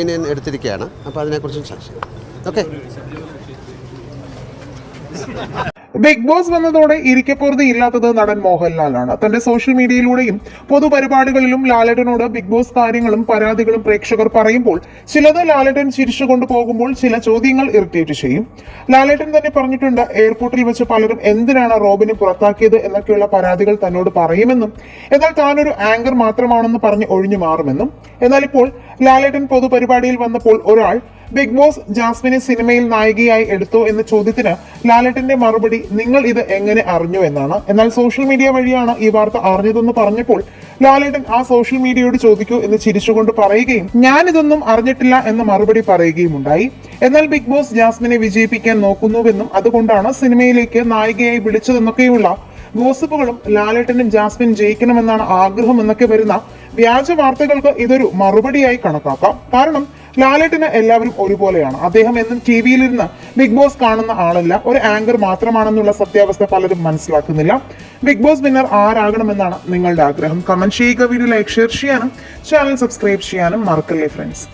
എടുത്തിരിക്കുകയാണ്. അപ്പോൾ അതിനെക്കുറിച്ചും ചർച്ച ചെയ്യാം. ഓക്കെ. ബിഗ് ബോസ് വന്നതോടെ ഇരിക്കപ്പുറത്ത് ഇല്ലാത്തത് നടൻ മോഹൻലാലാണ്. തന്റെ സോഷ്യൽ മീഡിയയിലൂടെയും പൊതുപരിപാടികളിലും ലാലേട്ടനോട് ബിഗ് ബോസ് കാര്യങ്ങളും പരാതികളും പ്രേക്ഷകർ പറയുമ്പോൾ ചിലത് ലാലേട്ടൻ ചിരിച്ചുകൊണ്ട് പോകുമ്പോൾ ചില ചോദ്യങ്ങൾ ഇറിറ്റേറ്റ് ചെയ്യും. ലാലേട്ടൻ തന്നെ പറഞ്ഞിട്ടുണ്ട്, എയർപോർട്ടിൽ വെച്ച് പലരും എന്തിനാണ് റോബിനെ പുറത്താക്കിയത് എന്നൊക്കെയുള്ള പരാതികൾ തന്നോട് പറയുമെന്നും എന്നാൽ താനൊരു ആങ്കർ മാത്രമാണെന്ന് പറഞ്ഞ് ഒഴിഞ്ഞു മാറുമെന്നും. എന്നാൽ ഇപ്പോൾ ലാലേട്ടൻ പൊതുപരിപാടിയിൽ വന്നപ്പോൾ ഒരാൾ ബിഗ് ബോസ് ജാസ്മിനെ സിനിമയിൽ നായികയായി എടുത്തോ എന്ന ചോദ്യത്തിന് ലാലേട്ടന്റെ മറുപടി നിങ്ങൾ ഇത് എങ്ങനെ അറിഞ്ഞു എന്നാണ്. എന്നാൽ സോഷ്യൽ മീഡിയ വഴിയാണ് ഈ വാർത്ത അറിഞ്ഞതെന്ന് പറഞ്ഞപ്പോൾ ലാലേട്ടൻ ആ സോഷ്യൽ മീഡിയയോട് ചോദിക്കൂ എന്ന് ചിരിച്ചുകൊണ്ട് പറയുകയും ഞാനിതൊന്നും അറിഞ്ഞിട്ടില്ല എന്ന മറുപടി പറയുകയും ഉണ്ടായി. എന്നാൽ ബിഗ് ബോസ് ജാസ്മിനെ വിജയിപ്പിക്കാൻ നോക്കുന്നുവെന്നും അതുകൊണ്ടാണ് സിനിമയിലേക്ക് നായികയായി വിളിച്ചതെന്നൊക്കെയുള്ള ഗോസിപ്പുകളും ലാലേട്ടനും ജാസ്മിൻ ജയിക്കണമെന്നാണ് ആഗ്രഹം എന്നൊക്കെ വരുന്ന വ്യാജ വാർത്തകൾക്ക് ഇതൊരു മറുപടിയായി കണക്കാക്കാം. കാരണം ലാലേട്ടന് എല്ലാവരും ഒരുപോലെയാണ്. അദ്ദേഹം എന്നും ടി വിയിലിരുന്ന് ബിഗ് ബോസ് കാണുന്ന ആളല്ല, ഒരു ആങ്കർ മാത്രമാണെന്നുള്ള സത്യാവസ്ഥ പലരും മനസ്സിലാക്കുന്നില്ല. ബിഗ് ബോസ് വിന്നർ ആരാകണമെന്നാണ് നിങ്ങളുടെ ആഗ്രഹം? കമന്റ് ചെയ്യുക, വീഡിയോ ലൈക്ക് ഷെയർ ചെയ്യാനും ചാനൽ സബ്സ്ക്രൈബ് ചെയ്യാനും മറക്കല്ലേ ഫ്രണ്ട്സ്.